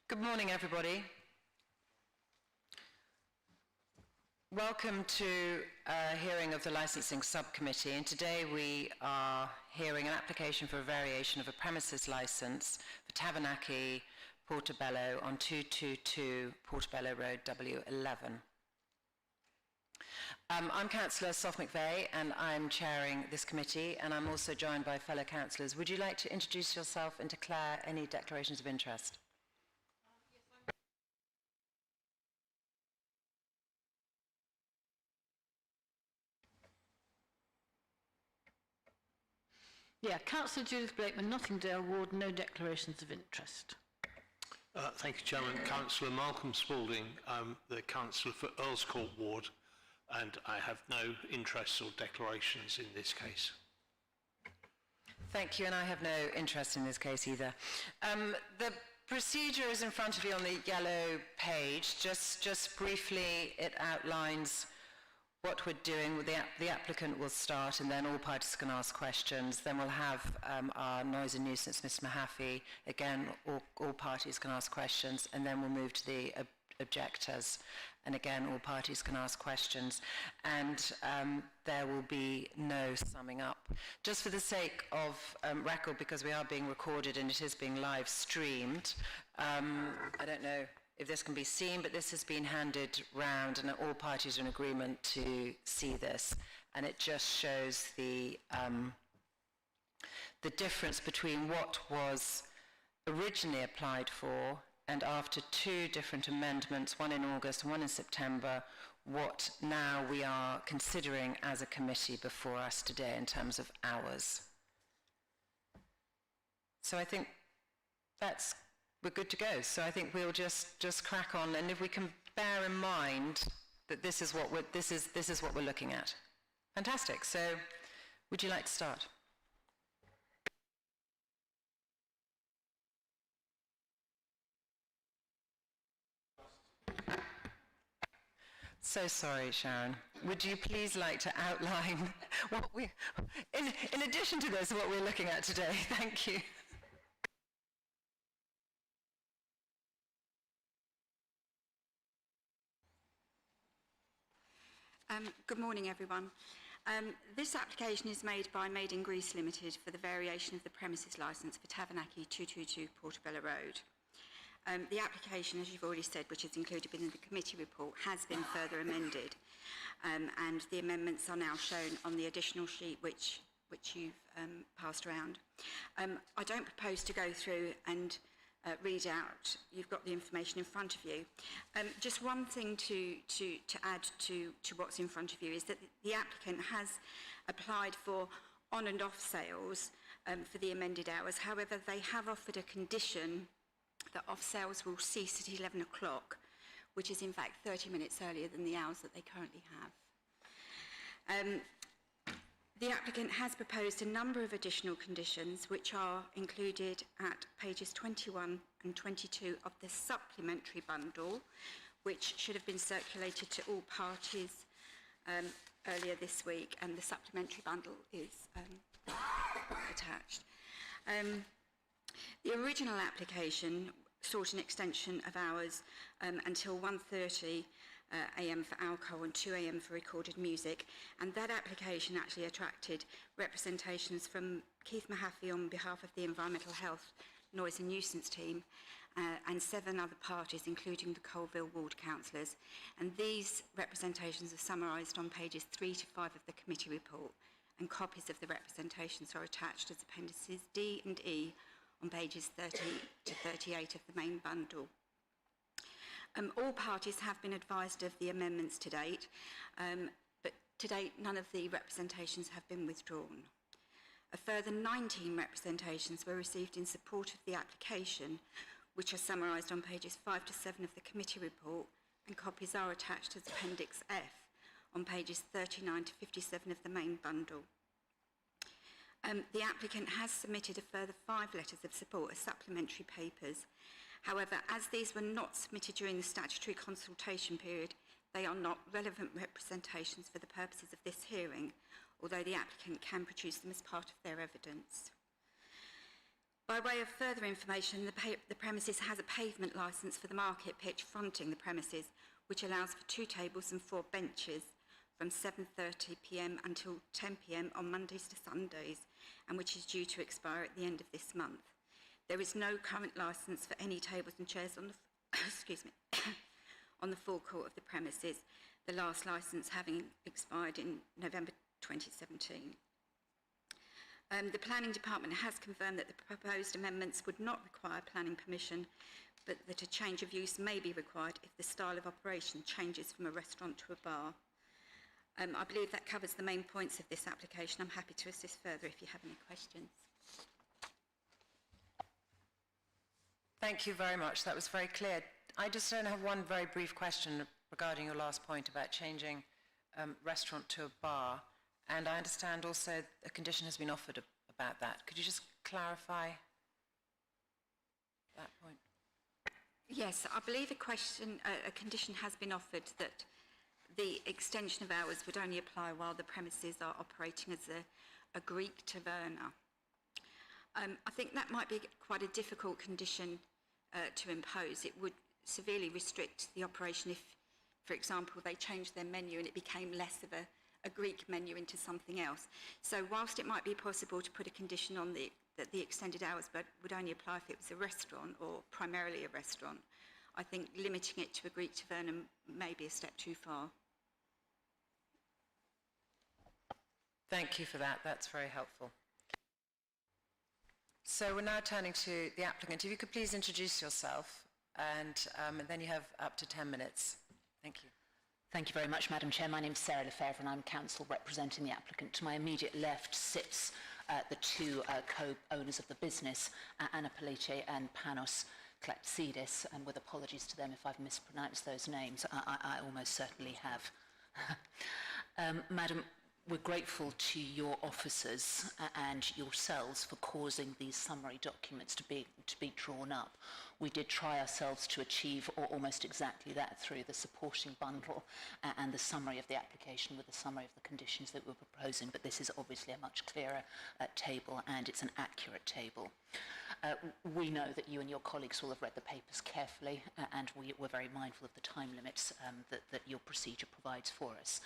Good morning, everybody. Welcome to a hearing of the Licensing Subcommittee, and today we are hearing an application for a variation of a premises license for Tavanaki Portobello on 222 Portobello Road, W11. I'm Councillor Sof McVeigh, and I'm chairing this committee, and I'm also joined by fellow councillors. Would you like to introduce yourself and declare any declarations of interest? Yeah, Councillor Judith Blakeman, Nottingdale Ward, no declarations of interest. Thank you, Chairman. Councillor Malcolm Spalding, I'm the Councillor for Earls Court Ward, and I have no interests or declarations in this case. Thank you, and I have no interest in this case either. The procedure is in front of you on the yellow page. Just briefly, it outlines what we're doing. The applicant will start, and then all parties can ask questions. Then we'll have our noise and nuisance, Ms. Mahaffey. Again, all parties can ask questions, and then we'll move to the objectors. And again, all parties can ask questions. And there will be no summing up. Just for the sake of record, because we are being recorded and it is being live streamed, I don't know if this can be seen, but this has been handed round and all parties are in agreement to see this. And it just shows the difference between what was originally applied for and after two different amendments, one in August and one in September, what now we are considering as a committee before us today in terms of hours. So I think we're good to go. So I think we'll just crack on, and if we can bear in mind that this is what we're looking at. Fantastic. So would you like to start? So sorry, Sharon. Would you please like to outline what we, in addition to this, what we're looking at today? Thank you. Good morning, everyone. This application is made by Made in Greece Limited for the variation of the premises licence for Tavanaki 222 Portobello Road. The application, as you've already said, which is included within the committee report, has been further amended, and the amendments are now shown on the additional sheet which you've passed around. I don't propose to go through and read out. You've got the information in front of you. Just one thing to add to what's in front of you is that the applicant has applied for on and off sales for the amended hours. However, they have offered a condition that off sales will cease at 11 o'clock, which is in fact 30 minutes earlier than the hours that they currently have. The applicant has proposed a number of additional conditions which are included at pages 21 and 22 of the supplementary bundle, which should have been circulated to all parties earlier this week, and the supplementary bundle is attached. The original application sought an extension of hours until 1:30 a.m. for alcohol and 2 a.m. for recorded music, and that application actually attracted representations from Keith Mahaffey on behalf of the Environmental Health, Noise and Nuisance team, and 7 other parties, including the Colville Ward councillors. And these representations are summarised on pages 3 to 5 of the committee report, and copies of the representations are attached as appendices D and E on pages 30 to 38 of the main bundle. All parties have been advised of the amendments to date, but to date none of the representations have been withdrawn. A further 19 representations were received in support of the application, which are summarised on pages 5 to 7 of the committee report, and copies are attached as Appendix F on pages 39 to 57 of the main bundle. The applicant has submitted a further 5 letters of support as supplementary papers. However, as these were not submitted during the statutory consultation period, they are not relevant representations for the purposes of this hearing, although the applicant can produce them as part of their evidence. By way of further information, the premises has a pavement licence for the market pitch fronting the premises, which allows for 2 tables and 4 benches from 7:30 p.m. until 10 p.m. on Mondays to Sundays, and which is due to expire at the end of this month. There is no current licence for any tables and chairs on the excuse me, on the forecourt of the premises, the last licence having expired in November 2017. The Planning Department has confirmed that the proposed amendments would not require planning permission, but that a change of use may be required if the style of operation changes from a restaurant to a bar. I believe that covers the main points of this application. I'm happy to assist further if you have any questions. Thank you very much. That was very clear. I just don't have one very brief question regarding your last point about changing restaurant to a bar. And I understand also a condition has been offered about that. Could you just clarify that point? Yes, I believe a condition has been offered that the extension of hours would only apply while the premises are operating as a Greek taverna. I think that might be quite a difficult condition to impose. It would severely restrict the operation if, for example, they changed their menu and it became less of a Greek menu into something else. So whilst it might be possible to put a condition on that the extended hours would only apply if it was a restaurant or primarily a restaurant, I think limiting it to a Greek taverna may be a step too far. Thank you for that. That's very helpful. So we're now turning to the applicant. If you could please introduce yourself, and then you have up to 10 minutes. Thank you. Thank you very much, Madam Chair. My name is Sarah Lefebvre and I'm counsel representing the applicant. To my immediate left sits the 2 co-owners of the business, Anna Police and Panos Klatsidis, and with apologies to them if I've mispronounced those names, I almost certainly have. Madam, we're grateful to your officers and yourselves for causing these summary documents to be drawn up. We did try ourselves to achieve almost exactly that through the supporting bundle and the summary of the application with the summary of the conditions that we're proposing, but this is obviously a much clearer table, and it's an accurate table. We know that you and your colleagues will have read the papers carefully, and we're very mindful of the time limits that your procedure provides for us.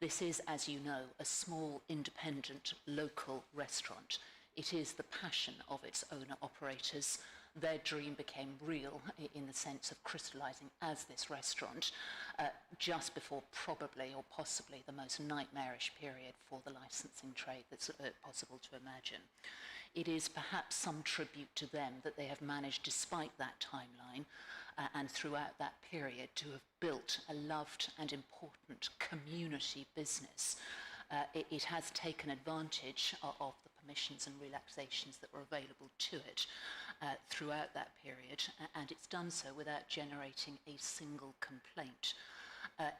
This is, as you know, a small, independent, local restaurant. It is the passion of its owner-operators. Their dream became real in the sense of crystallising as this restaurant just before probably or possibly the most nightmarish period for the licensing trade that's possible to imagine. It is perhaps some tribute to them that they have managed, despite that timeline, and throughout that period, to have built a loved and important community business. It has taken advantage of the permissions and relaxations that were available to it throughout that period, and it's done so without generating a single complaint.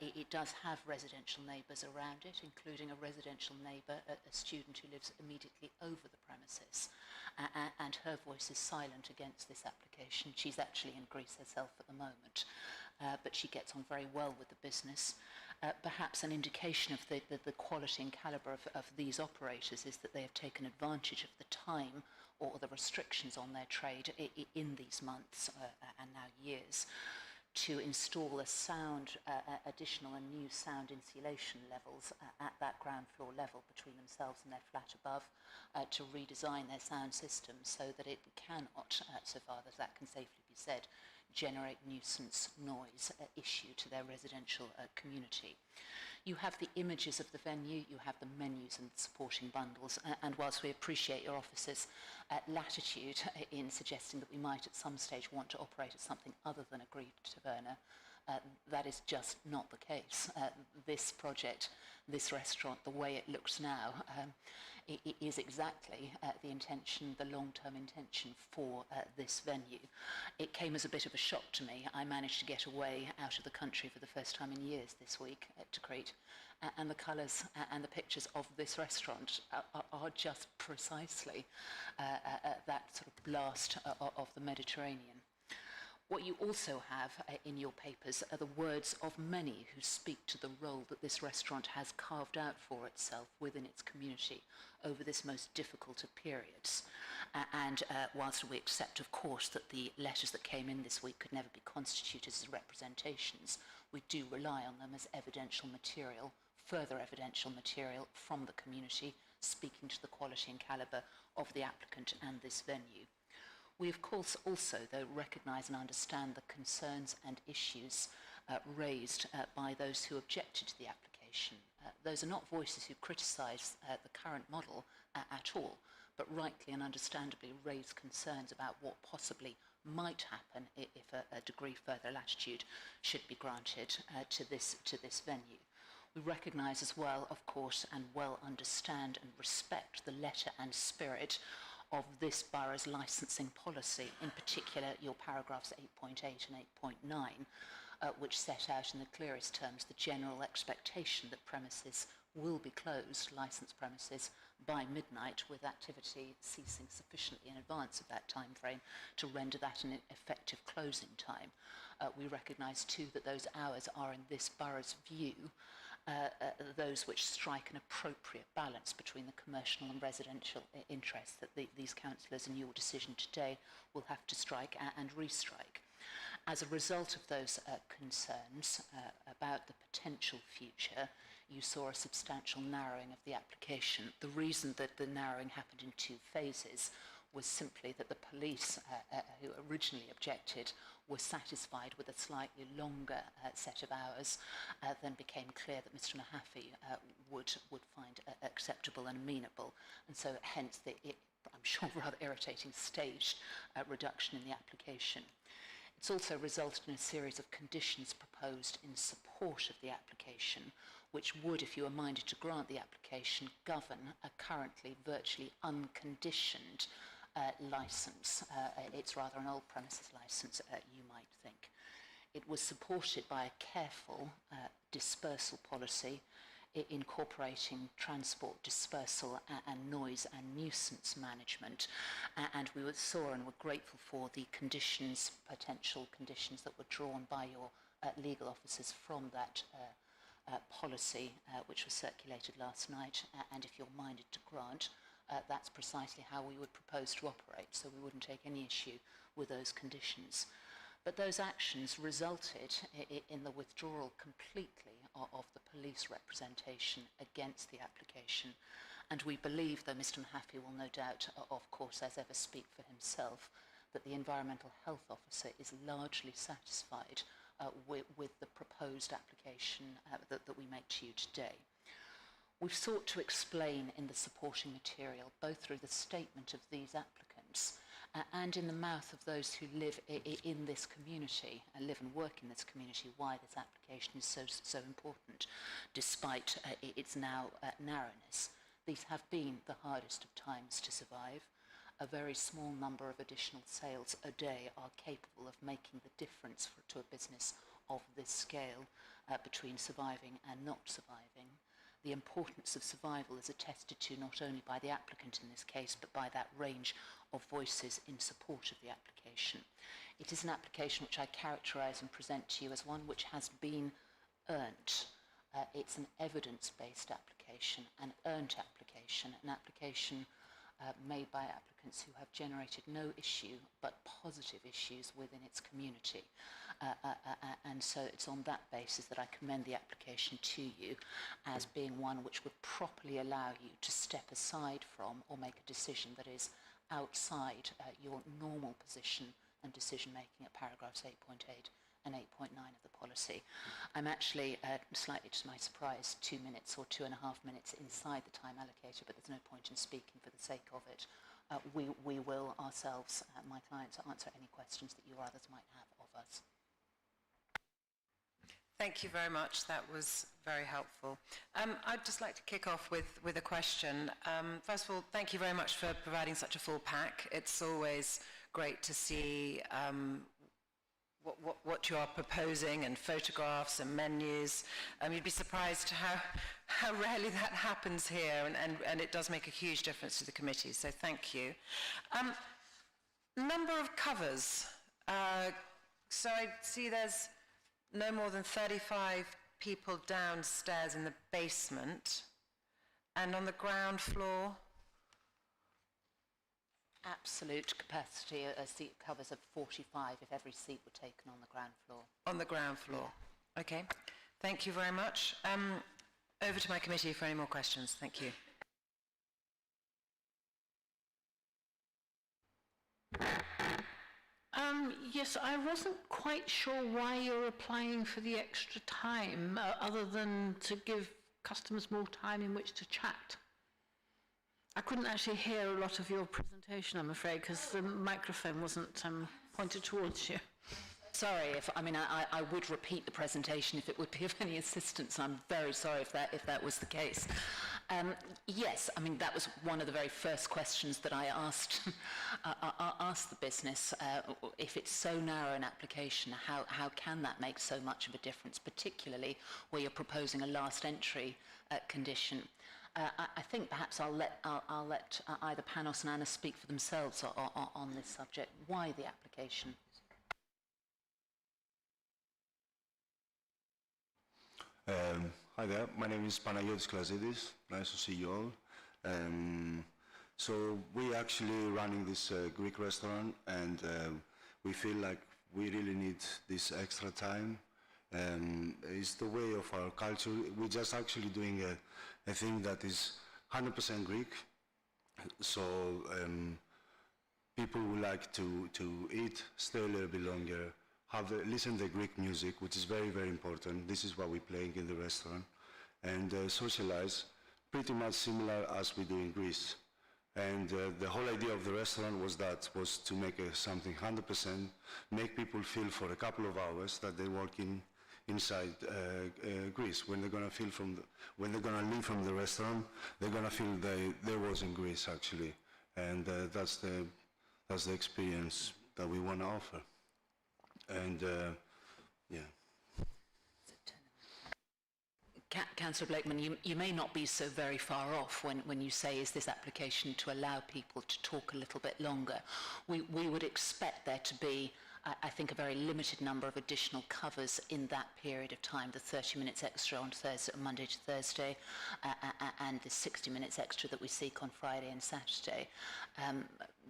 It does have residential neighbours around it, including a residential neighbour, a student who lives immediately over the premises, and her voice is silent against this application. She's actually in Greece herself at the moment, but she gets on very well with the business. Perhaps an indication of the quality and calibre of these operators is that they have taken advantage of the time or the restrictions on their trade in these months and now years, to install additional and new sound insulation levels at that ground floor level between themselves and their flat above, to redesign their sound system so that it cannot, so far as that can safely be said, generate nuisance noise issue to their residential community. You have the images of the venue, you have the menus and the supporting bundles, and whilst we appreciate your officers' latitude in suggesting that we might at some stage want to operate as something other than a Greek taverna, that is just not the case. This project, this restaurant, the way it looks now, it is exactly the intention, the long-term intention for this venue. It came as a bit of a shock to me. I managed to get away out of the country for the first time in years this week to Crete, and the colours and the pictures of this restaurant are just precisely that sort of blast of the Mediterranean. What you also have in your papers are the words of many who speak to the role that this restaurant has carved out for itself within its community over this most difficult of periods. And whilst we accept, of course, that the letters that came in this week could never be constituted as representations, we do rely on them as evidential material, further evidential material from the community, speaking to the quality and calibre of the applicant and this venue. We, of course, also, though, recognise and understand the concerns and issues raised by those who objected to the application. Those are not voices who criticise the current model at all, but rightly and understandably raise concerns about what possibly might happen if a degree further latitude should be granted to this venue. We recognise as well, of course, and well understand and respect the letter and spirit of this borough's licensing policy, in particular your paragraphs 8.8 and 8.9, which set out in the clearest terms the general expectation that premises will be closed, licensed premises, by midnight, with activity ceasing sufficiently in advance of that time frame to render that an effective closing time. We recognise too that those hours are, in this borough's view, those which strike an appropriate balance between the commercial and residential interests that these councillors in your decision today will have to strike and restrike. As a result of those concerns about the potential future, you saw a substantial narrowing of the application. The reason that the narrowing happened in two phases was simply that the police who originally objected were satisfied with a slightly longer set of hours, then became clear that Mr Mahaffey would find acceptable and amenable, and so hence the, I'm sure, rather irritating staged reduction in the application. It's also resulted in a series of conditions proposed in support of the application, which would, if you were minded to grant the application, govern a currently virtually unconditioned licence. It's rather an old premises licence, you might think. It was supported by a careful dispersal policy incorporating transport dispersal and noise and nuisance management, and we saw and were grateful for the conditions, potential conditions that were drawn by your legal officers from that policy, which was circulated last night, and if you're minded to grant, that's precisely how we would propose to operate, so we wouldn't take any issue with those conditions. But those actions resulted in the withdrawal completely of the police representation against the application, and we believe, though Mr Mahaffey will no doubt, of course, as ever speak for himself, that the Environmental Health Officer is largely satisfied with the proposed application that we make to you today. We've sought to explain in the supporting material, both through the statement of these applicants and in the mouth of those who live in this community, live and work in this community, why this application is so important, despite its now narrowness. These have been the hardest of times to survive. A very small number of additional sales a day are capable of making the difference to a business of this scale between surviving and not surviving. The importance of survival is attested to not only by the applicant in this case, but by that range of voices in support of the application. It is an application which I characterise and present to you as one which has been earned. It's an evidence-based application, an earned application, an application made by applicants who have generated no issue but positive issues within its community. And so it's on that basis that I commend the application to you as being one which would properly allow you to step aside from or make a decision that is outside your normal position and decision making at paragraphs 8.8 and 8.9 of the policy. I'm actually, slightly to my surprise, 2 minutes or 2.5 minutes inside the time allocated, but there's no point in speaking for the sake of it. We will ourselves, my clients, answer any questions that you or others might have of us. Thank you very much. That was very helpful. I'd just like to kick off with a question. First of all, thank you very much for providing such a full pack. It's always great to see what you are proposing, and photographs and menus. You'd be surprised how rarely that happens here, and it does make a huge difference to the committee, so thank you. Number of covers. So I see there's no more than 35 people downstairs in the basement, and on the ground floor, Absolute capacity, a seat covers of 45 if every seat were taken on the ground floor. on the ground floor. Okay, thank you very much. Over to my committee for any more questions. Thank you. Yes, I wasn't quite sure why you're applying for the extra time, other than to give customers more time in which to chat. I couldn't actually hear a lot of your presentation, I'm afraid, because the microphone wasn't pointed towards you. Sorry, I would repeat the presentation if it would be of any assistance. I'm very sorry if that was the case. Yes, that was one of the very first questions that I asked the business. If it's so narrow an application, how can that make so much of a difference, particularly where you're proposing a last entry condition? I think perhaps I'll let either Panos and Anna speak for themselves on this subject. Why the application? Hi there, my name is Panagiotis Klasidis. Nice to see you all. So we're actually running this Greek restaurant, and we feel like we really need this extra time. It's the way of our culture. We're just actually doing a thing that is 100% Greek. So people would like to eat, stay a little bit longer, listen to the Greek music, which is very, very important. This is what we're playing in the restaurant. And socialize, pretty much similar as we do in Greece. And the whole idea of the restaurant was to make something 100%, make people feel for a couple of hours that they're working inside Greece. When they're gonna when they're gonna leave from the restaurant, they're gonna feel they was in Greece actually. And that's the experience that we want to offer. And yeah. Councillor Blakeman, you may not be so very far off when you say, is this application to allow people to talk a little bit longer? We would expect there to be, I think, a very limited number of additional covers in that period of time, the 30 minutes extra on Monday to Thursday, and the 60 minutes extra that we seek on Friday and Saturday.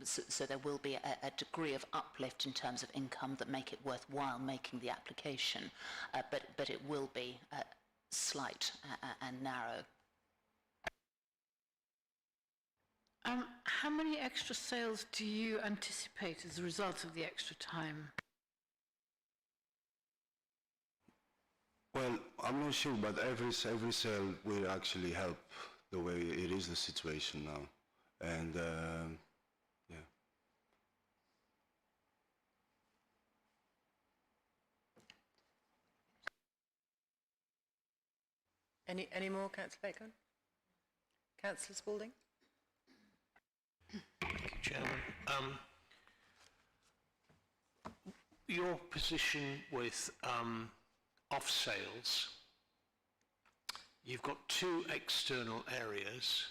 So there will be a degree of uplift in terms of income that make it worthwhile making the application, but it will be slight and narrow. How many extra sales do you anticipate as a result of the extra time? Well, I'm not sure, but every sale will actually help the way it is the situation now. And yeah. Any more, Councillor Bacon? Councillor Spalding? Thank you, Chairman. Your position with off sales, you've got two external areas.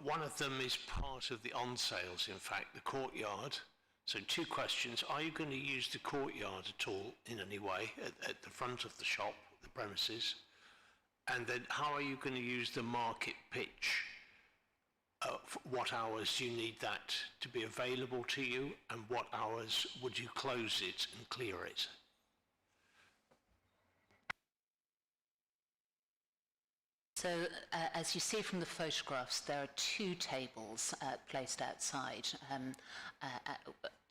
One of them is part of the on sales, in fact, the courtyard. So two questions. Are you going to use the courtyard at all in any way at the front of the shop, the premises? And then how are you going to use the market pitch? What hours do you need that to be available to you, and what hours would you close it and clear it? So, as you see from the photographs, there are two tables placed outside,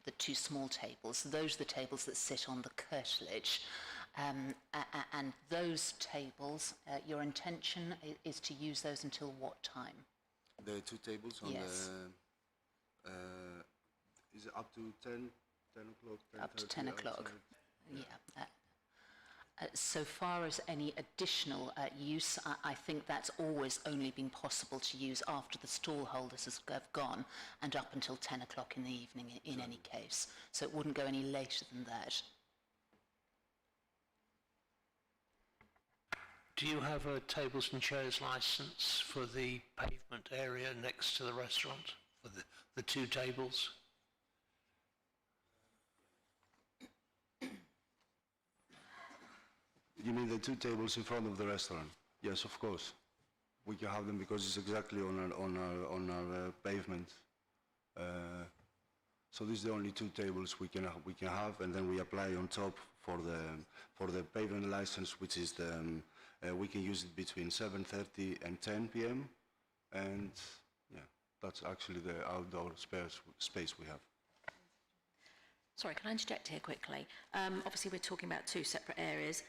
the two small tables. Those are the tables that sit on the curtilage. And those tables, your intention is to use those until what time? The two tables on Yes. Is it up to 10 o'clock? Up to 10 o'clock. Outside? Yeah. So far as any additional use, I think that's always only been possible to use after the stall holders have gone and up until 10 o'clock in the evening in any case. So it wouldn't go any later than that. Do you have a tables and chairs license for the pavement area next to the restaurant, for the two tables? You mean the two tables in front of the restaurant? Yes, of course. We can have them because it's exactly on our pavement. So these are the only two tables we can have, and then we apply on top for the pavement license, which is we can use it between 7:30 and 10 p.m. And yeah, that's actually the outdoor space we have. Sorry, can I interject here quickly? Obviously, we're talking about two separate areas.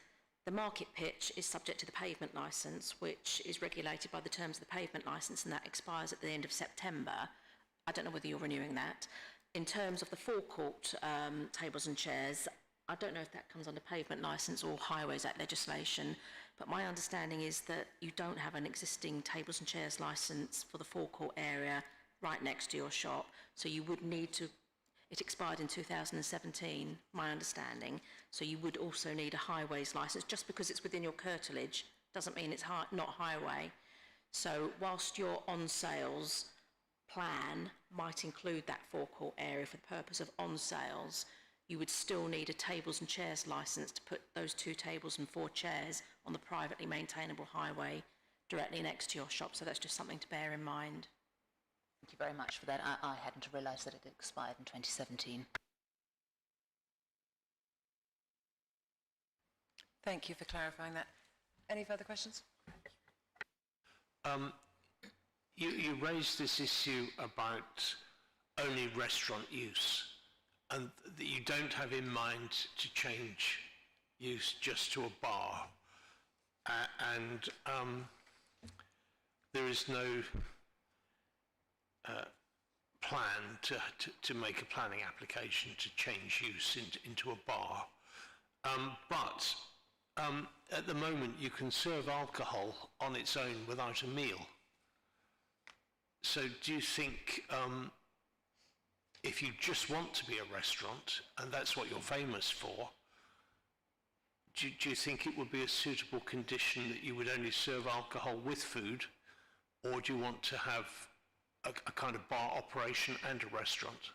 The market pitch is subject to the pavement licence, which is regulated by the terms of the pavement licence, and that expires at the end of September. I don't know whether you're renewing that. In terms of the forecourt tables and chairs, I don't know if that comes under pavement licence or Highways Act legislation, but my understanding is that you don't have an existing tables and chairs licence for the forecourt area right next to your shop, so you would need to. It expired in 2017, my understanding, so you would also need a highways licence. Just because it's within your curtilage doesn't mean it's not highway. So whilst your on-sales plan might include that forecourt area for the purpose of on-sales, you would still need a tables and chairs licence to put those 2 tables and 4 chairs on the privately maintainable highway directly next to your shop. So that's just something to bear in mind. Thank you very much for that. I hadn't realised that it expired in 2017. Thank you for clarifying that. Any further questions? You raised this issue about only restaurant use, and that you don't have in mind to change use just to a bar, and there is no plan to make a planning application to change use into a bar. But at the moment you can serve alcohol on its own without a meal. So do you think if you just want to be a restaurant, and that's what you're famous for, do you think it would be a suitable condition that you would only serve alcohol with food, or do you want to have a kind of bar operation and a restaurant?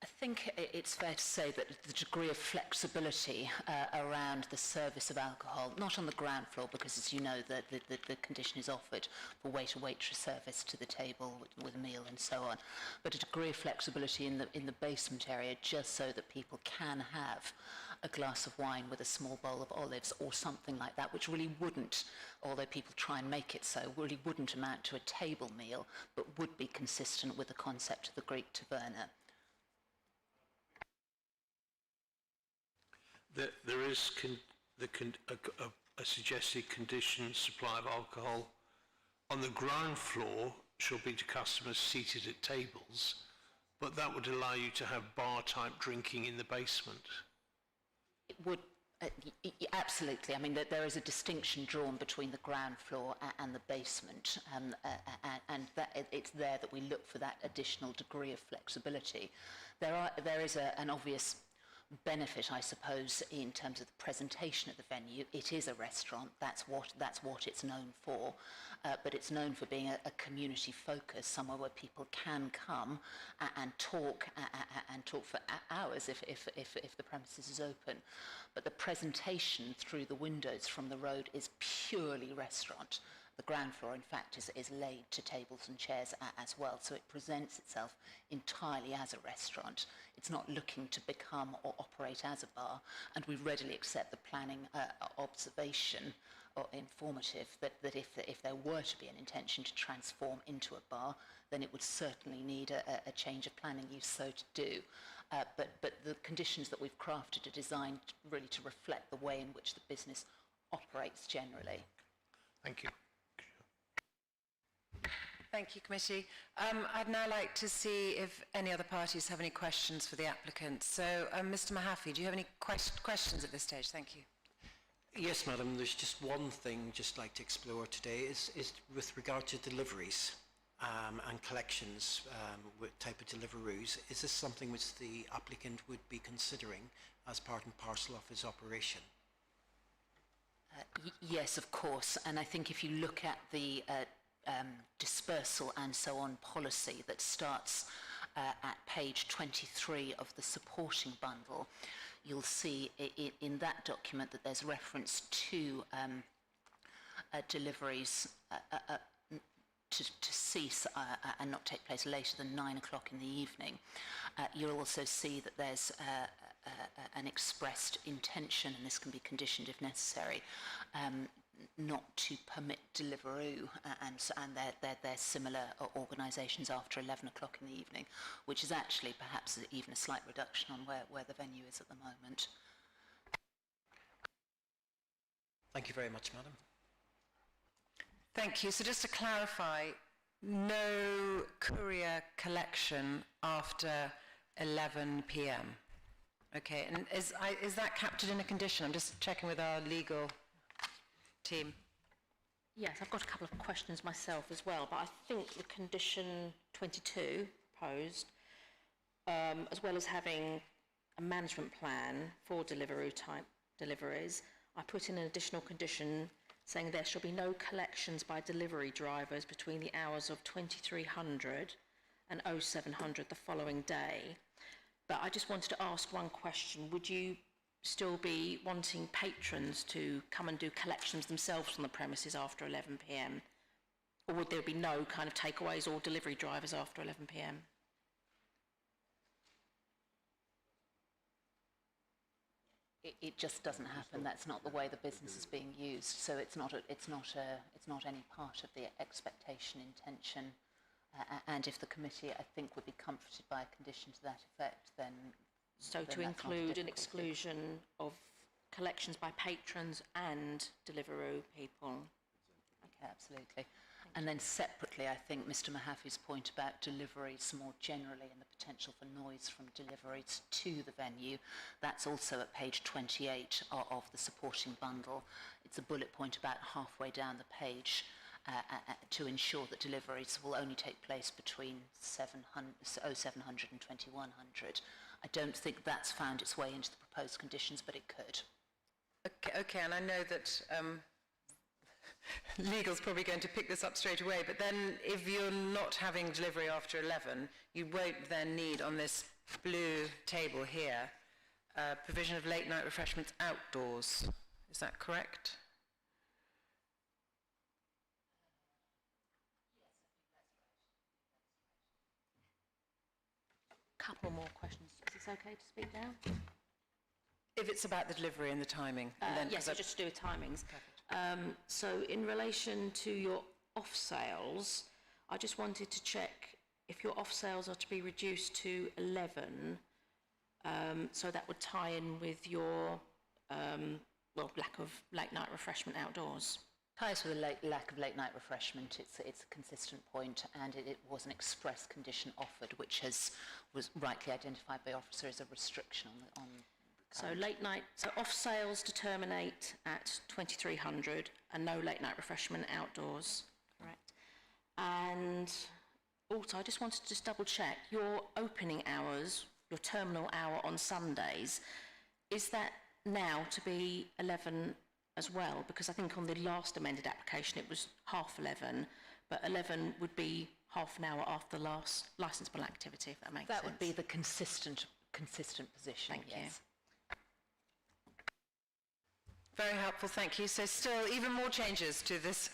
I think it's fair to say that the degree of flexibility around the service of alcohol, not on the ground floor, because as you know, the condition is offered for waiter-waitress service to the table with a meal and so on, but a degree of flexibility in the basement area, just so that people can have a glass of wine with a small bowl of olives or something like that, which really wouldn't, although people try and make it so, really wouldn't amount to a table meal, but would be consistent with the concept of the Greek taverna. There is a suggested condition: supply of alcohol on the ground floor shall be to customers seated at tables, but that would allow you to have bar-type drinking in the basement. It would, absolutely. I mean, there is a distinction drawn between the ground floor and the basement, and that it's there that we look for that additional degree of flexibility. There is an obvious benefit, I suppose, in terms of the presentation of the venue. It is a restaurant. That's what it's known for, but it's known for being a community focus, somewhere where people can come and talk for hours if the premises is open. But the presentation through the windows from the road is purely restaurant. The ground floor, in fact, is laid to tables and chairs as well, so it presents itself entirely as a restaurant. It's not looking to become or operate as a bar, and we readily accept the planning observation or informative that if there were to be an intention to transform into a bar, then it would certainly need a change of planning use so to do. But the conditions that we've crafted are designed really to reflect the way in which the business operates generally. Thank you. Thank you, committee. I'd now like to see if any other parties have any questions for the applicant. So, Mr. Mahaffey, do you have any questions at this stage? Thank you. Yes, Madam. There's just one thing just like to explore today is with regard to deliveries and collections with type of deliveroos. Is this something which the applicant would be considering as part and parcel of his operation? Yes, of course. And I think if you look at the dispersal and so on policy that starts at page 23 of the supporting bundle, you'll see in that document that there's reference to deliveries to cease and not take place later than 9 o'clock in the evening. You'll also see that there's an expressed intention, and this can be conditioned if necessary, not to permit Deliveroo and their similar organisations after 11 o'clock in the evening, which is actually perhaps even a slight reduction on where the venue is at the moment. Thank you very much, Madam. Thank you. So just to clarify, no courier collection after 11 p.m. Okay, and is that captured in a condition? I'm just checking with our legal team. Yes, I've got a couple of questions myself as well, but I think the condition 22 posed, as well as having a management plan for Deliveroo type deliveries, I put in an additional condition saying there shall be no collections by delivery drivers between the hours of 2300 and 0700 the following day. But I just wanted to ask one question. Would you still be wanting patrons to come and do collections themselves from the premises after 11 p.m? Or would there be no kind of takeaways or delivery drivers after 11 p.m? It just doesn't happen. That's not the way the business is being used. So it's not any part of the expectation, intention. And if the committee, I think, would be comforted by a condition to that effect, then... So to include an exclusion of collections by patrons and Deliveroo people? Okay, absolutely. And then separately, I think Mr Mahaffy's point about deliveries more generally and the potential for noise from deliveries to the venue, that's also at page 28 of the supporting bundle. It's a bullet point about halfway down the page. To ensure that deliveries will only take place between 0700 and 2100. I don't think that's found its way into the proposed conditions, but it could. Okay, and I know that legal's probably going to pick this up straight away, but then if you're not having delivery after 11, you won't then need on this blue table here provision of late night refreshments outdoors. Is that correct? Couple more questions. Is it okay to speak now? If it's about the delivery and the timing. And then, yes, so just to do with timings. So in relation to your off sales, I just wanted to check if your off sales are to be reduced to 11, so that would tie in with your lack of late night refreshment outdoors. Ties with a lack of late night refreshment. It's a consistent point, and it was an express condition offered, which was rightly identified by officer as a restriction on so late night, so off sales to terminate at 2300 and no late night refreshment outdoors, correct? And also I just wanted to just double check your opening hours, your terminal hour on Sundays, is that now to be 11 as well? Because I think on the last amended application it was half 11, but 11 would be half an hour after the last licensable activity, if that makes sense. That would be the consistent position. Thank you. Very helpful, thank you. So still even more changes to this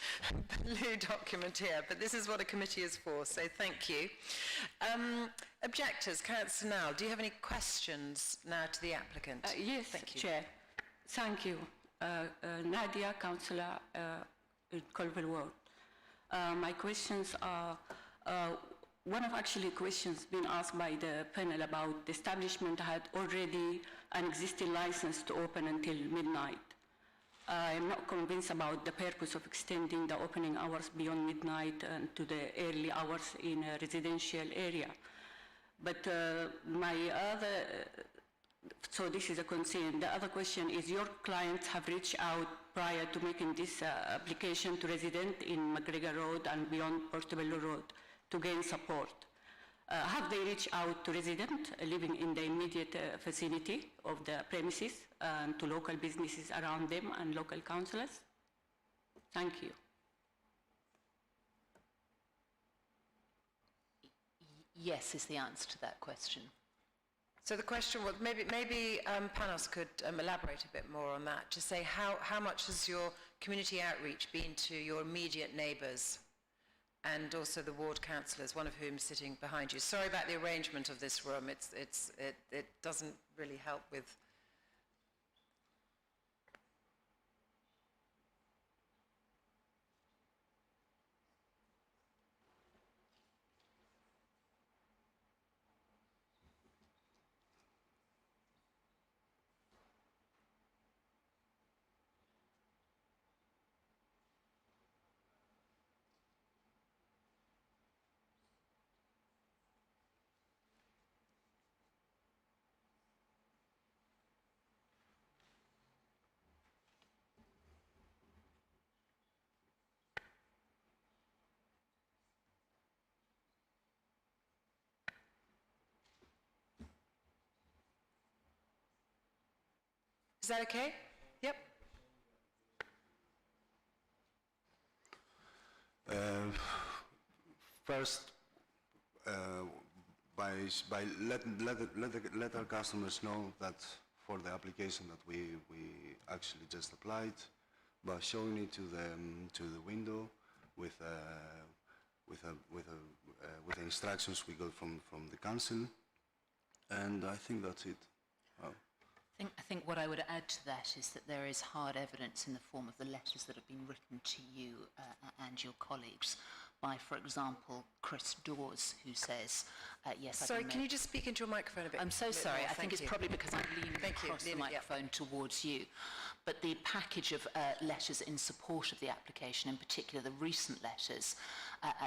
blue document here, but this is what a committee is for, so thank you. Objectors, Councillor Nall, do you have any questions now to the applicant? Yes, thank you. Chair. Thank you. Nadia, Councillor in Colville Ward. My questions are, one of actually questions been asked by the panel about the establishment had already an existing license to open until midnight. I am not convinced about the purpose of extending the opening hours beyond midnight and to the early hours in a residential area. But so this is a concern. The other question is your clients have reached out prior to making this application to residents in McGregor Road and beyond Portobello Road to gain support. Have they reached out to residents living in the immediate vicinity of the premises and to local businesses around them and local councillors? Thank you. Yes is the answer to that question. So the question was, maybe Panos could elaborate a bit more on that, to say how much has your community outreach been to your immediate neighbours and also the ward councillors, one of whom is sitting behind you. Sorry about the arrangement of this room. It doesn't really help with... Is that okay? Yep. First, by let our customers know that for the application that we actually just applied, by showing it to the window with the instructions we got from the council, and I think that's it. I think what I would add to that is that there is hard evidence in the form of the letters that have been written to you and your colleagues by, for example, Chris Dawes, who says, yes... Sorry, can you just speak into your microphone a bit? I'm so sorry. More, I think it's probably because I'm leaning across the microphone towards you. But the package of letters in support of the application, in particular the recent letters,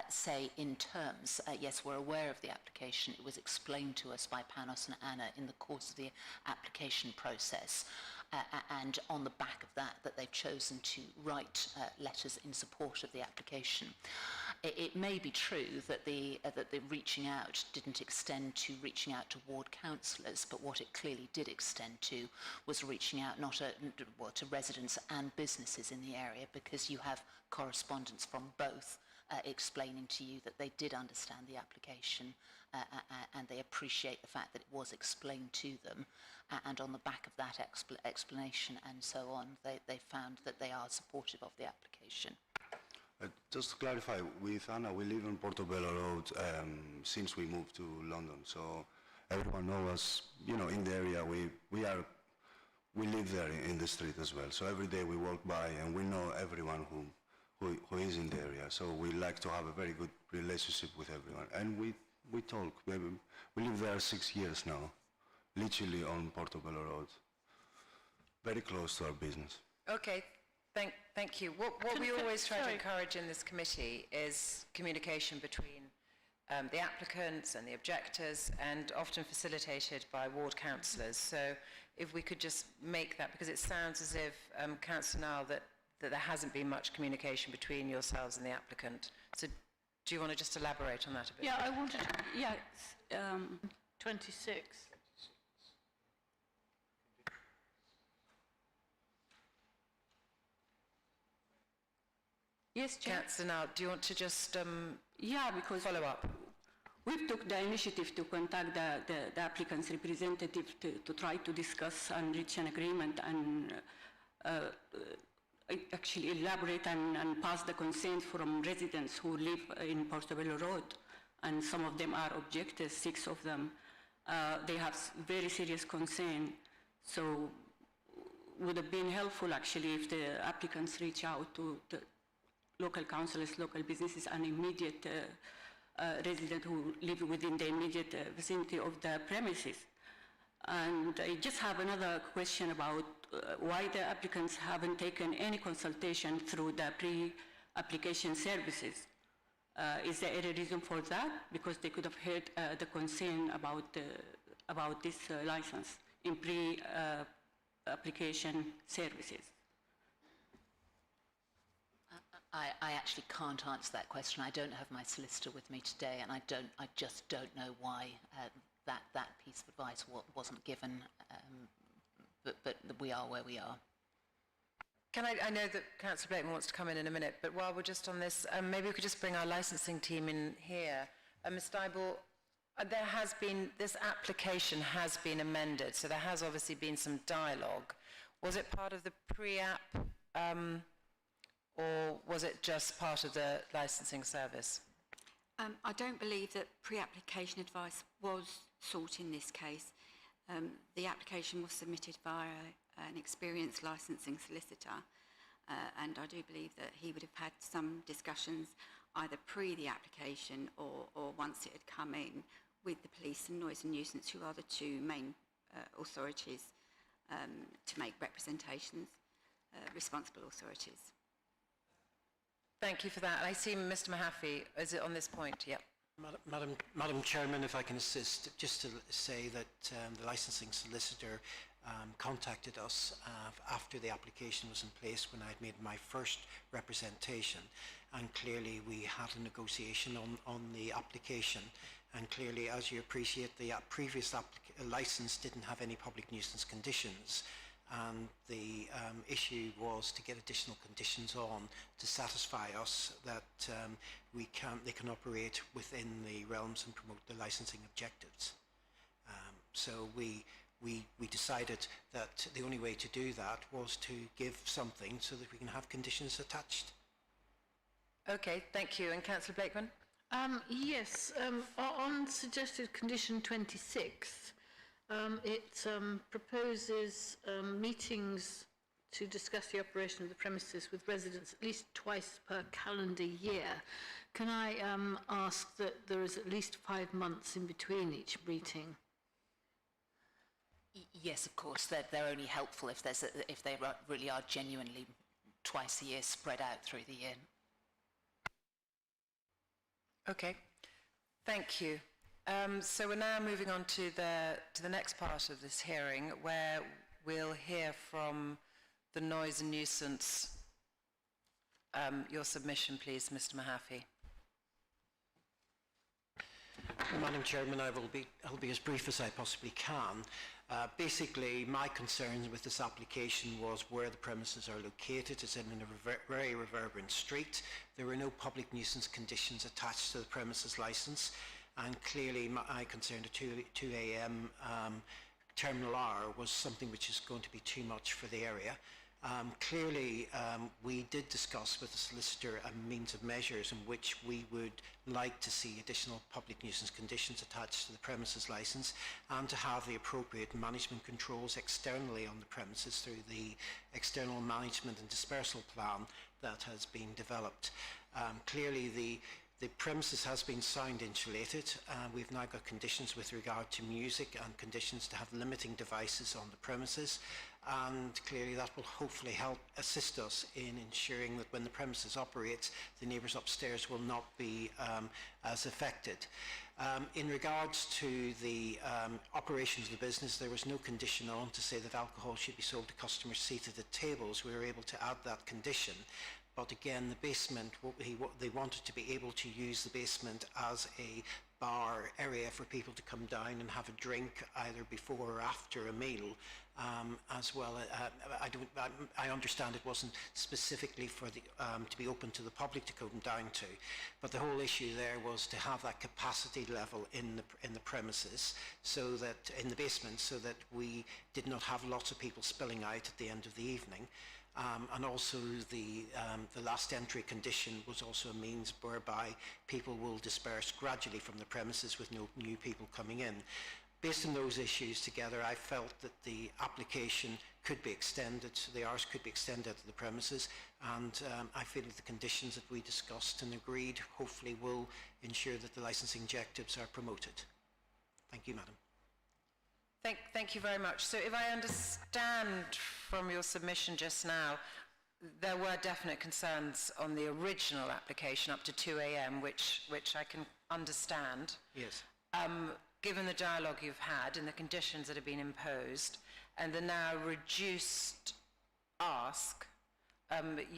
say in terms, yes, we're aware of the application. It was explained to us by Panos and Anna in the course of the application process. And on the back of that they've chosen to write letters in support of the application. It may be true that the reaching out didn't extend to reaching out to ward councillors, but what it clearly did extend to was reaching out to residents and businesses in the area, because you have correspondence from both explaining to you that they did understand the application and they appreciate the fact that it was explained to them, and on the back of that explanation and so on, they found that they are supportive of the application. Just to clarify, with Anna, we live on Portobello Road since we moved to London, so everyone knows us, you know, in the area. We live there in the street as well, so every day we walk by and we know everyone who is in the area, so we like to have a very good relationship with everyone, and we talk. We live there 6 years now, literally on Portobello Road, very close to our business. Okay, thank you. What we always try to encourage in this committee is communication between the applicants and the objectors, and often facilitated by ward councillors. So if we could just make that, because it sounds as if, Councillor Nile, that there hasn't been much communication between yourselves and the applicant. So do you want to just elaborate on that a bit? Yeah, I wanted to, yes. 26. Yes, Chair. Councillor Nile, do you want to just Yeah, because follow up? we took the initiative to contact the applicant's representative to try to discuss and reach an agreement and actually elaborate and pass the consent from residents who live in Portobello Road, and some of them are objectors, 6 of them. They have very serious concern, so would have been helpful actually if the applicants reach out to the local councillors, local businesses, and immediate residents who live within the immediate vicinity of the premises. And I just have another question about why the applicants haven't taken any consultation through the pre-application services. Is there any reason for that? Because they could have heard the concern about this license in pre-application services. I actually can't answer that question. I don't have my solicitor with me today, and I just don't know why that piece of advice wasn't given, but we are where we are. I know that Councillor Blakeman wants to come in a minute, but while we're just on this, maybe we could just bring our licensing team in here. Ms. Dybel, There has been, this application has been amended, so there has obviously been some dialogue. Was it part of the pre-app, or was it just part of the licensing service? I don't believe that pre-application advice was sought in this case. The application was submitted via an experienced licensing solicitor, and I do believe that he would have had some discussions either pre the application or once it had come in with the police and noise and nuisance, who are the two main authorities to make representations, responsible authorities. Thank you for that. I see Mr. Mahaffey. Is it on this point? Yep. Madam Chairman, if I can assist, just to say that the licensing solicitor contacted us after the application was in place when I had made my first representation, and clearly we had a negotiation on the application, and clearly, as you appreciate, the previous license didn't have any public nuisance conditions, and the issue was to get additional conditions on to satisfy us that they can operate within the realms and promote the licensing objectives. So we decided that the only way to do that was to give something so that we can have conditions attached. Okay, thank you. And Councillor Blakeman? Yes, on suggested condition 26, it proposes meetings to discuss the operation of the premises with residents at least twice per calendar year. Can I ask that there is at least 5 months in between each meeting? Yes, of course. They're only helpful if they really are genuinely twice a year spread out through the year. Okay, thank you. So we're now moving on to the next part of this hearing, where we'll hear from the noise and nuisance. Your submission, please, Mr. Mahaffey. Madam Chairman, I'll be as brief as I possibly can. Basically, my concern with this application was where the premises are located. It's in a very reverberant street. There were no public nuisance conditions attached to the premises licence, and clearly my concern at 2 a.m. terminal hour was something which is going to be too much for the area. Clearly, we did discuss with the solicitor a means of measures in which we would like to see additional public nuisance conditions attached to the premises licence, and to have the appropriate management controls externally on the premises through the external management and dispersal plan that has been developed. Clearly, the premises has been sound insulated. We've now got conditions with regard to music and conditions to have limiting devices on the premises, and clearly that will hopefully help assist us in ensuring that when the premises operates, the neighbours upstairs will not be as affected. In regards to the operations of the business, there was no condition on to say that alcohol should be sold to customers seated at tables. We were able to add that condition. But again, the basement, they wanted to be able to use the basement as a bar area for people to come down and have a drink either before or after a meal, as well. I understand it wasn't specifically for the to be open to the public to come down to, but the whole issue there was to have that capacity level in the premises, so that in the basement, so that we did not have lots of people spilling out at the end of the evening. And also the last entry condition was also a means whereby people will disperse gradually from the premises with no new people coming in. Based on those issues together, I felt that the application could be extended, the hours could be extended to the premises, and I feel that the conditions that we discussed and agreed hopefully will ensure that the licensing objectives are promoted. Thank you, Madam. Thank you very much. So if I understand from your submission just now, there were definite concerns on the original application up to 2 a.m., which I can understand. Yes. Given the dialogue you've had and the conditions that have been imposed, and the now reduced ask,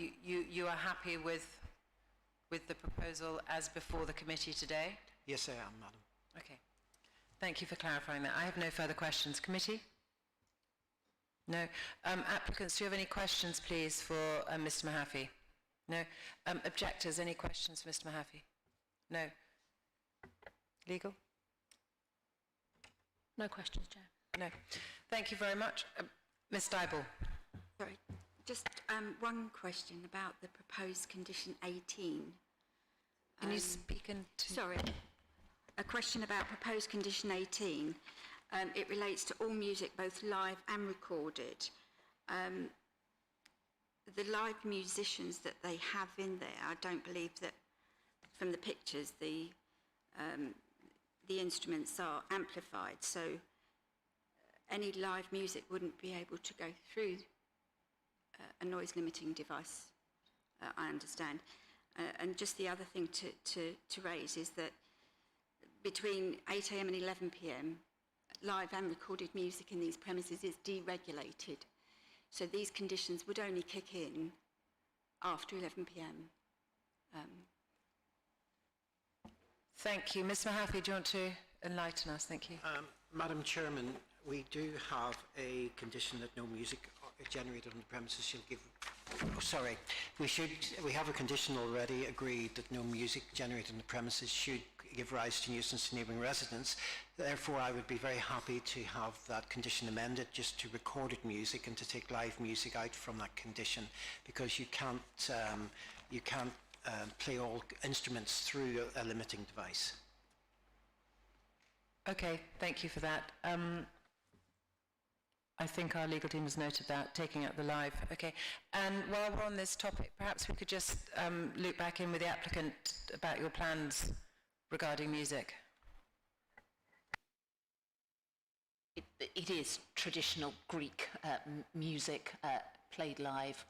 you are happy with the proposal as before the committee today? Yes, I am, Madam. Okay. Thank you for clarifying that. I have no further questions. Committee? No. Applicants, do you have any questions, please, for Mr. Mahaffey? No. Objectors, any questions for Mr. Mahaffey? No. Legal? No questions, Chair. No. Thank you very much. Ms. Dybel. Sorry, just one question about the proposed condition 18. Can you speak into... Sorry, a question about proposed condition 18. It relates to all music, both live and recorded. The live musicians that they have in there, I don't believe that from the pictures the instruments are amplified, so any live music wouldn't be able to go through a noise limiting device, I understand. And just the other thing to raise is that between 8 a.m. and 11 p.m, live and recorded music in these premises is deregulated. So these conditions would only kick in after 11 p.m. Thank you. Ms. Mahaffey, do you want to enlighten us? Thank you. Madam Chairman, we do have a condition that no music generated on the premises shall give... Oh, sorry. We have a condition already agreed that no music generated on the premises should give rise to nuisance to neighbouring residents. Therefore, I would be very happy to have that condition amended just to recorded music and to take live music out from that condition, because you can't play all instruments through a limiting device. Okay, thank you for that. I think our legal team has noted that, taking out the live. Okay, and while we're on this topic, perhaps we could just loop back in with the applicant about your plans regarding music. It is traditional Greek music played live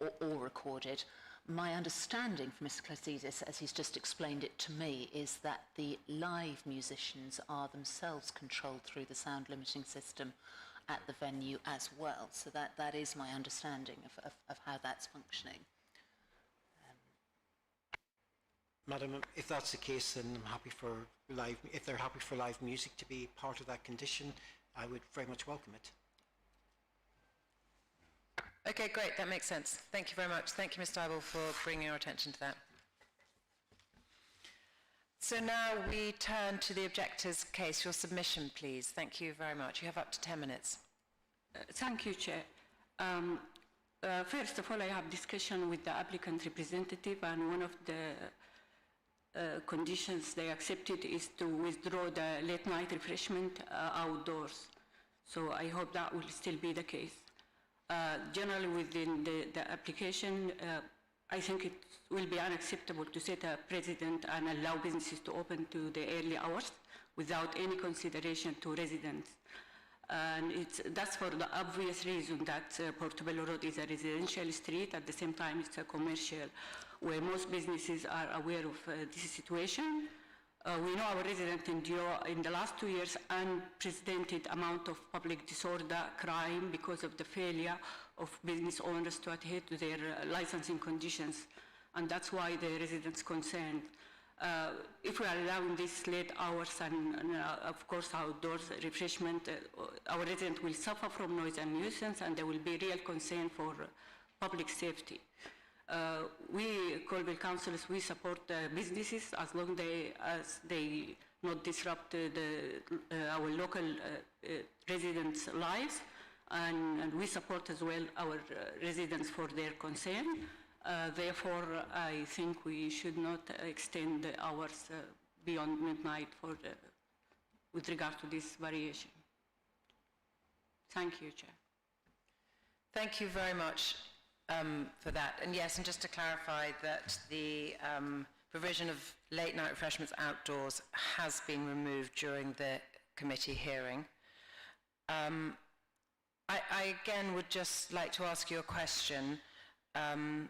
or recorded. My understanding from Mr. Klasidis, as he's just explained it to me, is that the live musicians are themselves controlled through the sound limiting system at the venue as well. So that is my understanding of how that's functioning. Madam, if that's the case, then I'm happy for live. If they're happy for live music to be part of that condition, I would very much welcome it. Okay, great. That makes sense. Thank you very much. Thank you, Ms. Dybel, for bringing our attention to that. So now we turn to the objector's case. Your submission, please. Thank you very much. You have up to 10 minutes. Thank you, Chair. First of all, I have discussion with the applicant representative, and one of the conditions they accepted is to withdraw the late night refreshment outdoors. So I hope that will still be the case. Generally within the application, I think it will be unacceptable to set a precedent and allow businesses to open to the early hours without any consideration to residents. And that's for the obvious reason that Portobello Road is a residential street. At the same time, it's a commercial, where most businesses are aware of this situation. We know our residents endure in the last 2 years unprecedented amount of public disorder, crime, because of the failure of business owners to adhere to their licensing conditions, and that's why the residents concerned. If we are allowing these late hours and of course outdoors refreshment, our residents will suffer from noise and nuisance, and there will be real concern for public safety. We, Colville councillors, we support businesses as long as they not disrupt our local residents' lives, and we support as well our residents for their concern. Therefore, I think we should not extend the hours beyond midnight with regard to this variation. Thank you, Chair. Thank you very much for that. And yes, and just to clarify that the provision of late night refreshments outdoors has been removed during the committee hearing. I again would just like to ask you a question, and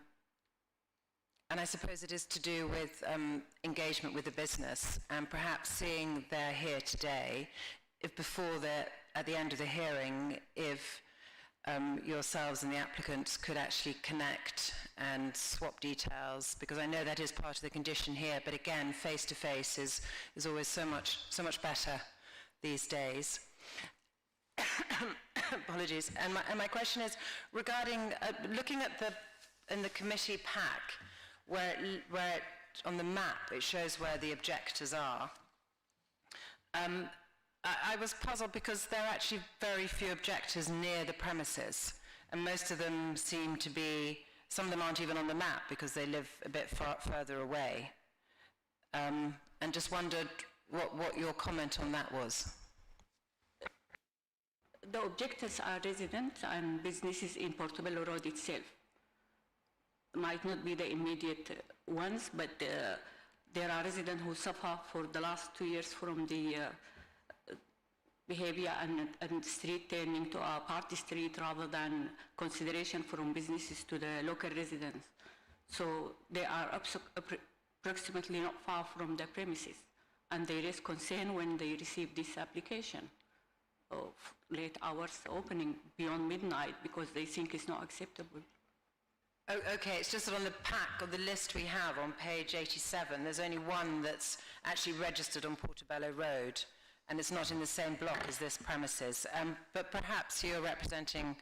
I suppose it is to do with engagement with the business, and perhaps seeing they're here today, if at the end of the hearing, if yourselves and the applicants could actually connect and swap details, because I know that is part of the condition here, but again, face-to-face is always so much better these days. Apologies. And my question is regarding looking at in the committee pack, where on the map it shows where the objectors are. I was puzzled because there are actually very few objectors near the premises, and most of them seem to be, some of them aren't even on the map because they live a bit further away. And just wondered what your comment on that was. The objectors are residents and businesses in Portobello Road itself. Might not be the immediate ones, but there are residents who suffer for the last 2 years from the behavior and street turning to a party street rather than consideration from businesses to the local residents. So they are approximately not far from the premises, and they raise concern when they receive this application of late hours opening beyond midnight because they think it's not acceptable. Oh, okay, it's just that on the pack or the list we have on page 87, there's only one that's actually registered on Portobello Road, and it's not in the same block as this premises. But perhaps you're representing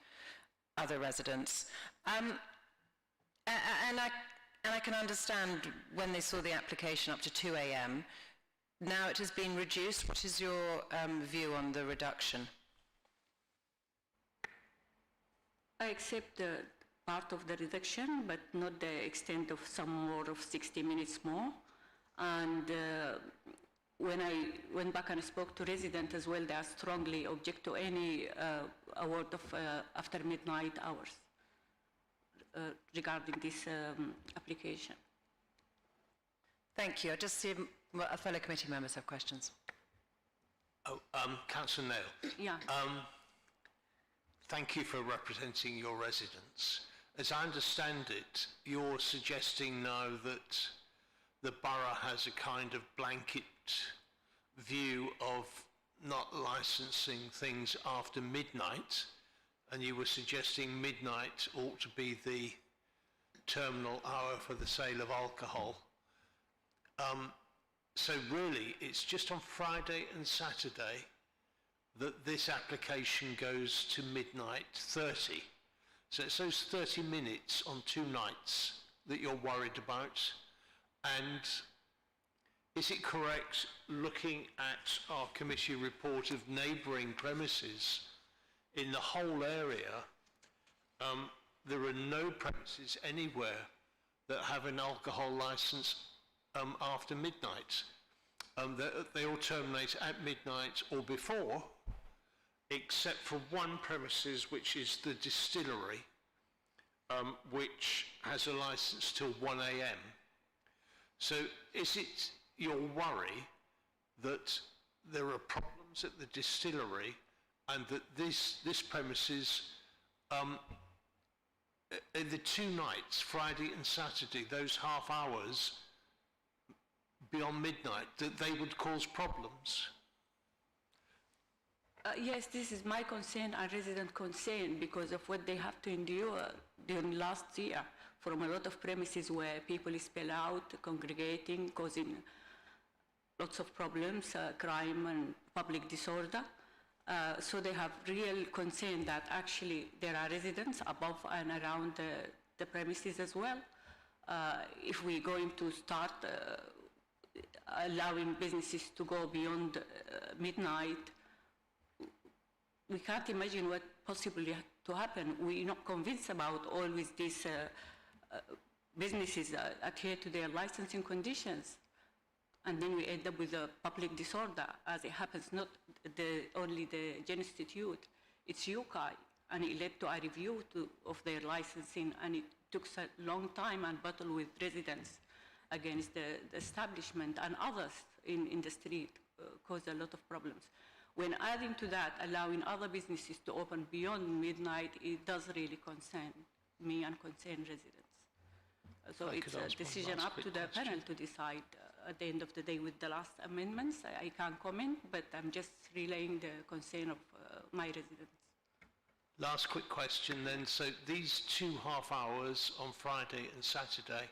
other residents. And I can understand when they saw the application up to 2 a.m. Now it has been reduced. What is your view on the reduction? I accept part of the reduction, but not the extent of some more of 60 minutes more. And when I went back and spoke to residents as well, they are strongly object to any award of after midnight hours regarding this application. Thank you. I just see fellow committee members have questions. Oh, Councillor Nail. Yeah. Thank you for representing your residents. As I understand it, you're suggesting now that the borough has a kind of blanket view of not licensing things after midnight, and you were suggesting midnight ought to be the terminal hour for the sale of alcohol. So really, it's just on Friday and Saturday that this application goes to midnight 30. So it's those 30 minutes on 2 nights that you're worried about. And is it correct, looking at our committee report of neighbouring premises in the whole area, there are no premises anywhere that have an alcohol licence after midnight. They all terminate at midnight or before, except for one premises, which is the distillery, which has a licence till 1 a.m. So is it your worry that there are problems at the distillery and that this premises, in the 2 nights, Friday and Saturday, those half hours beyond midnight, that they would cause problems? Yes, this is my concern and resident concern because of what they have to endure during last year from a lot of premises where people spill out, congregating, causing lots of problems, crime and public disorder. So they have real concern that actually there are residents above and around the premises as well. If we're going to start allowing businesses to go beyond midnight, we can't imagine what possibly to happen. We're not convinced about always these businesses adhere to their licensing conditions. And then we end up with a public disorder, as it happens, not only the Gen Institute, it's UKI, and it led to a review of their licensing, and it took a long time and battle with residents against the establishment, and others in the street caused a lot of problems. When adding to that, allowing other businesses to open beyond midnight, it does really concern me and concern residents. So it's a decision up to the panel to decide at the end of the day with the last amendments. I can't comment, but I'm just relaying the concern of my residents. Last quick question then. So these 2 half hours on Friday and Saturday,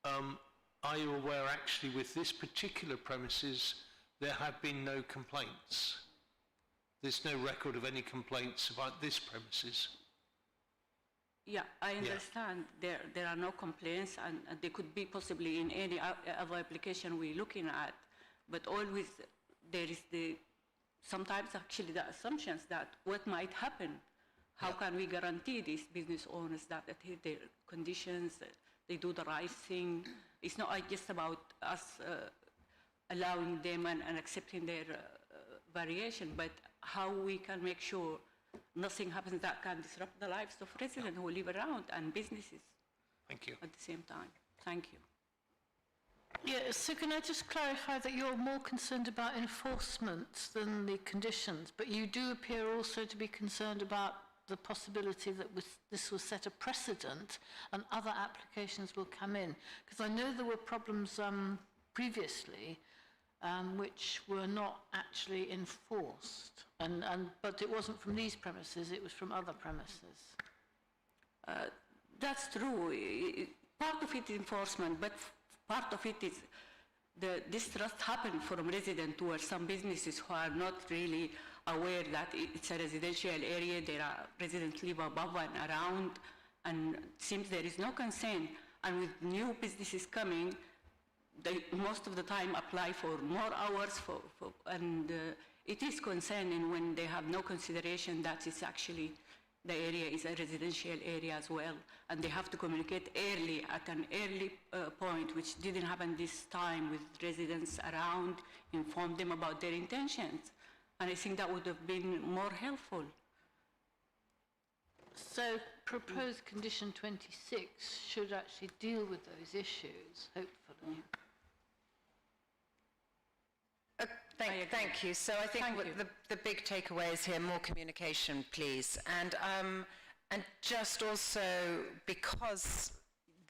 are you aware actually with this particular premises there have been no complaints? There's no record of any complaints about this premises? Yeah, I understand. There are no complaints, and they could be possibly in any other application we're looking at, but always there is the sometimes actually the assumptions that what might happen. How can we guarantee these business owners that their conditions, they do the right thing? It's not just about us allowing them and accepting their variation, but how we can make sure nothing happens that can disrupt the lives of residents who live around and businesses. Thank you. At the same time. Thank you. Yeah, so can I just clarify that you're more concerned about enforcement than the conditions, but you do appear also to be concerned about the possibility that this will set a precedent and other applications will come in? Because I know there were problems previously which were not actually enforced, but it wasn't from these premises, it was from other premises. That's true. Part of it is enforcement, but part of it is the distrust happens from residents towards some businesses who are not really aware that it's a residential area. There are residents live above and around, and it seems there is no concern. And with new businesses coming, they most of the time apply for more hours, and it is concerning when they have no consideration that it's actually the area is a residential area as well, and they have to communicate early, at an early point, which didn't happen this time, with residents around, inform them about their intentions. And I think that would have been more helpful. So proposed condition 26 should actually deal with those issues, hopefully. Thank you. So I think the big takeaway is here, more communication, please. And just also, because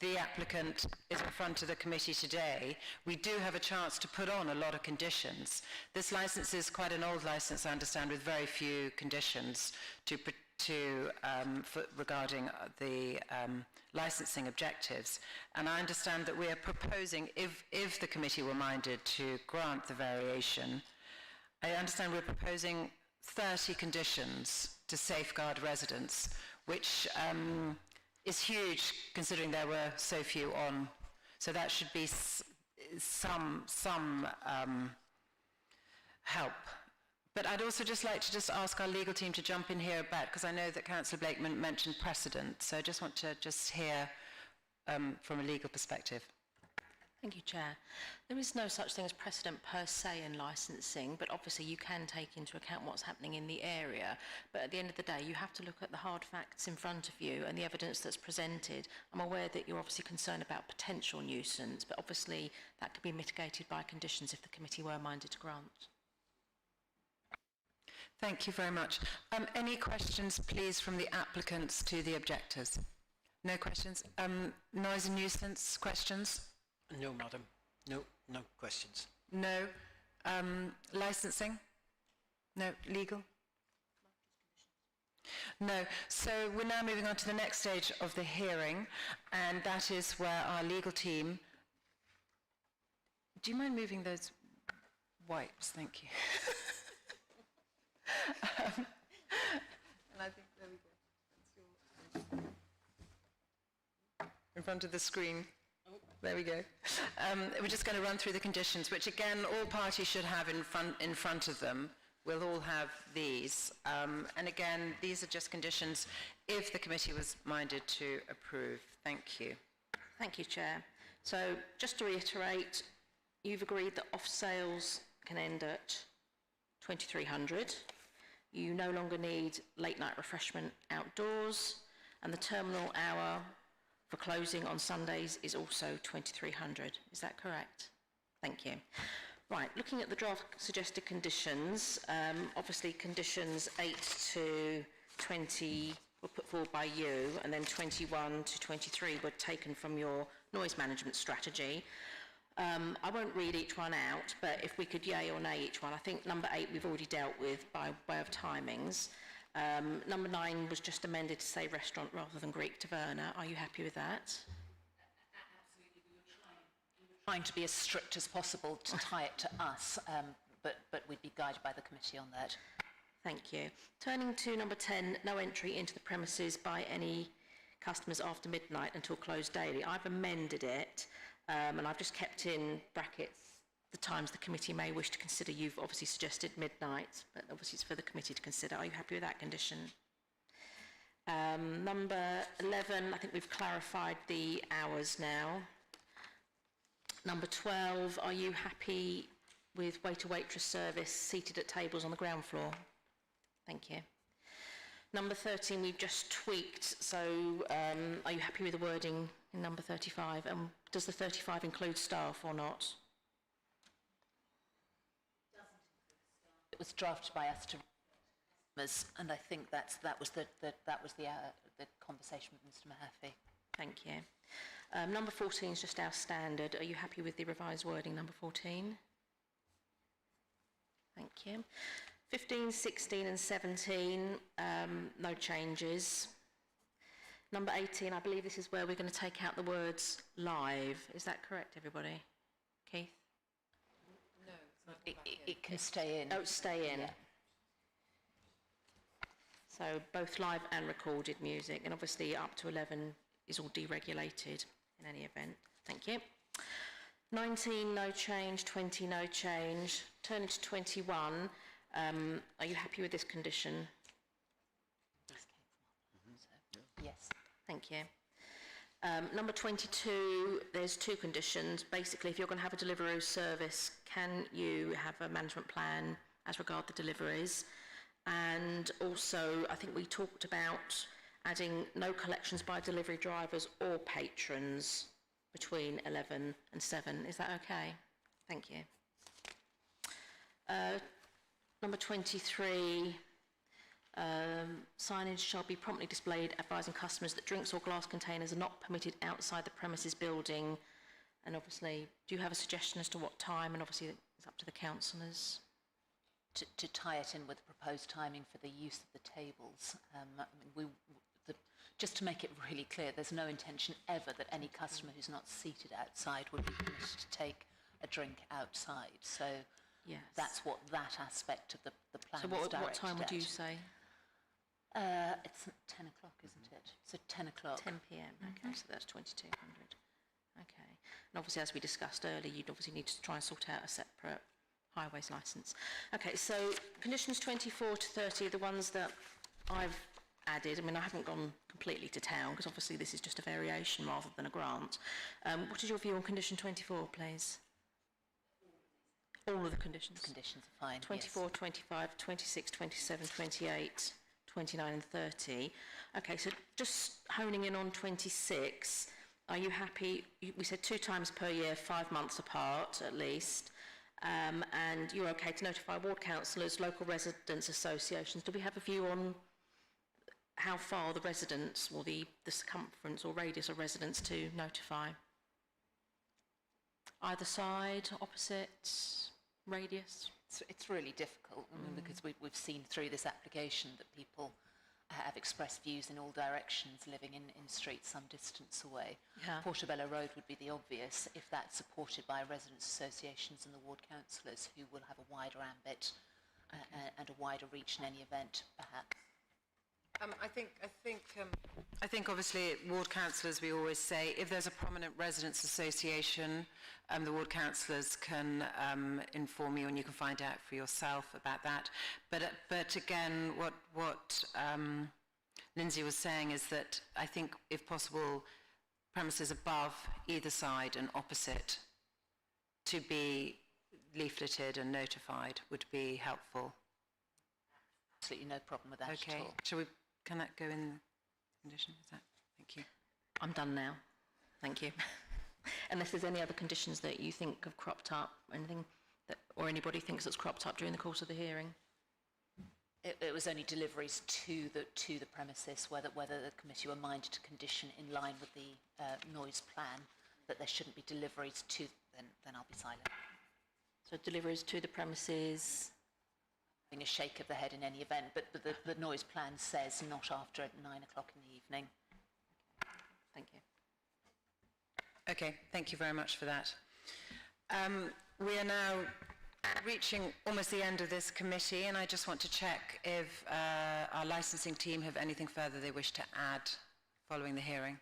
the applicant is in front of the committee today, we do have a chance to put on a lot of conditions. This license is quite an old license, I understand, with very few conditions regarding the licensing objectives. And I understand that we are proposing, if the committee were minded to grant the variation, I understand we're proposing 30 conditions to safeguard residents, which is huge considering there were so few on. So that should be some help. But I'd also just like to ask our legal team to jump in here about, because I know that Councillor Blakeman mentioned precedent, so I just want to hear from a legal perspective. Thank you, Chair. There is no such thing as precedent per se in licensing, but obviously you can take into account what's happening in the area. But at the end of the day, you have to look at the hard facts in front of you and the evidence that's presented. I'm aware that you're obviously concerned about potential nuisance, but obviously that could be mitigated by conditions if the committee were minded to grant. Thank you very much. Any questions, please, from the applicants to the objectors? No questions? Noise and nuisance questions? No, madam. No questions. No. Licensing? No. Legal? No. So we're now moving on to the next stage of the hearing, and that is where our legal team... Do you mind moving those wipes? Thank you. And I think, there we go. In front of the screen. There we go. We're just going to run through the conditions, which again, all parties should have in front of them. We'll all have these. And again, these are just conditions if the committee was minded to approve. Thank you. Thank you, Chair. So just to reiterate, you've agreed that off sales can end at 2300. You no longer need late night refreshment outdoors, and the terminal hour for closing on Sundays is also 2300. Is that correct? Thank you. Right, looking at the draft suggested conditions, obviously conditions 8 to 20 were put forward by you, and then 21 to 23 were taken from your noise management strategy. I won't read each one out, but if we could yay or nay each one. I think number 8 we've already dealt with by way of timings. Number 9 was just amended to say restaurant rather than Greek taverna. Are you happy with that? Absolutely. We were trying to be as strict as possible to tie it to us, but we'd be guided by the committee on that. Thank you. Turning to number 10, no entry into the premises by any customers after midnight until closed daily. I've amended it. And I've just kept in brackets the times the committee may wish to consider. You've obviously suggested midnight, but obviously it's for the committee to consider. Are you happy with that condition? Number 11, I think we've clarified the hours now. Number 12, are you happy with waiter-waitress service seated at tables on the ground floor? Thank you. Number 13, we've just tweaked, so are you happy with the wording in number 35? Does the 35 include staff or not? It was drafted by us to, and I think that was the conversation with Mr. Mahaffey. Thank you. Number 14 is just our standard. Are you happy with the revised wording, number 14? Thank you. 15, 16 and 17, no changes. Number 18, I believe this is where we're going to take out the words live. Is that correct, everybody? Keith? It can stay in. Oh, stay in. Yeah. So both live and recorded music, and obviously up to 11 is all deregulated in any event. Thank you. 19, no change. 20, no change. Turning to 21, are you happy with this condition? Yes. Thank you. Number 22, there's two conditions. Basically, if you're going to have a Deliveroo service, can you have a management plan as regard the deliveries? And also, I think we talked about adding no collections by delivery drivers or patrons between 11 and 7. Is that okay? Thank you. Number 23, signage shall be promptly displayed advising customers that drinks or glass containers are not permitted outside the premises building. And obviously, do you have a suggestion as to what time? And obviously, it's up to the councillors. To tie it in with the proposed timing for the use of the tables, just to make it really clear, there's no intention ever that any customer who's not seated outside would be permitted to take a drink outside. So Yes. that's what that aspect of the plan So is directed what time would you at. say? It's 10 o'clock, isn't it? So 10 o'clock. 10 p.m. Okay, so that's 2200. Okay. And obviously, as we discussed earlier, you'd obviously need to try and sort out a separate highways licence. Okay, so conditions 24 to 30 are the ones that I've added. I mean, I haven't gone completely to town because obviously this is just a variation rather than a grant. What is your view on condition 24, please? All of the conditions? Conditions are fine, 24, yes. 25, 26, 27, 28, 29 and 30. Okay, so just honing in on 26, are you happy? We said 2 times per year, 5 months apart at least. And you're okay to notify ward councillors, local residents associations. Do we have a view on how far the residents or the circumference or radius of residents to notify? Either side, opposite, radius? It's really difficult because we've seen through this application that people have expressed views in all directions living in streets some distance away. Yeah. Portobello Road would be the obvious if that's supported by residents associations and the ward councillors who will have a wider ambit and a wider reach in any event, perhaps. I think obviously ward councillors, we always say if there's a prominent residents association, the ward councillors can inform you and you can find out for yourself about that. But again, what Lindsay was saying is that I think if possible, premises above either side and opposite to be leafleted and notified would be helpful. Absolutely no problem with that at all. Can that go in the condition? Is that? Thank you. I'm done now. Thank you. Unless there's any other conditions that you think have cropped up, anything that, or anybody thinks that's cropped up during the course of the hearing? It was only deliveries to the premises, whether the committee were minded to condition in line with the noise plan that there shouldn't be deliveries to, then I'll be silent. So deliveries to the premises. A shake of the head in any event, but the noise plan says not after 9 o'clock in the evening. Thank you. Okay, thank you very much for that. We are now reaching almost the end of this committee, and I just want to check if our licensing team have anything further they wish to add following the hearing.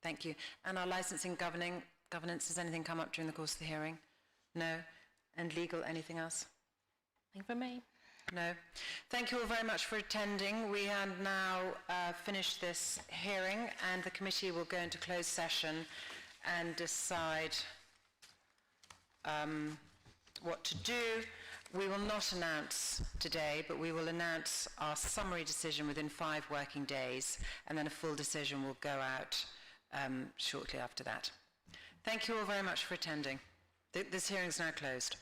Thank you. And our licensing governing Governance, has anything come up during the course of the hearing? No? And legal, anything else? Nothing from me. No. Thank you all very much for attending. We have now finished this hearing, and the committee will go into closed session and decide what to do. We will not announce today, but we will announce our summary decision within 5 working days, and then a full decision will go out shortly after that. Thank you all very much for attending. This hearing is now closed.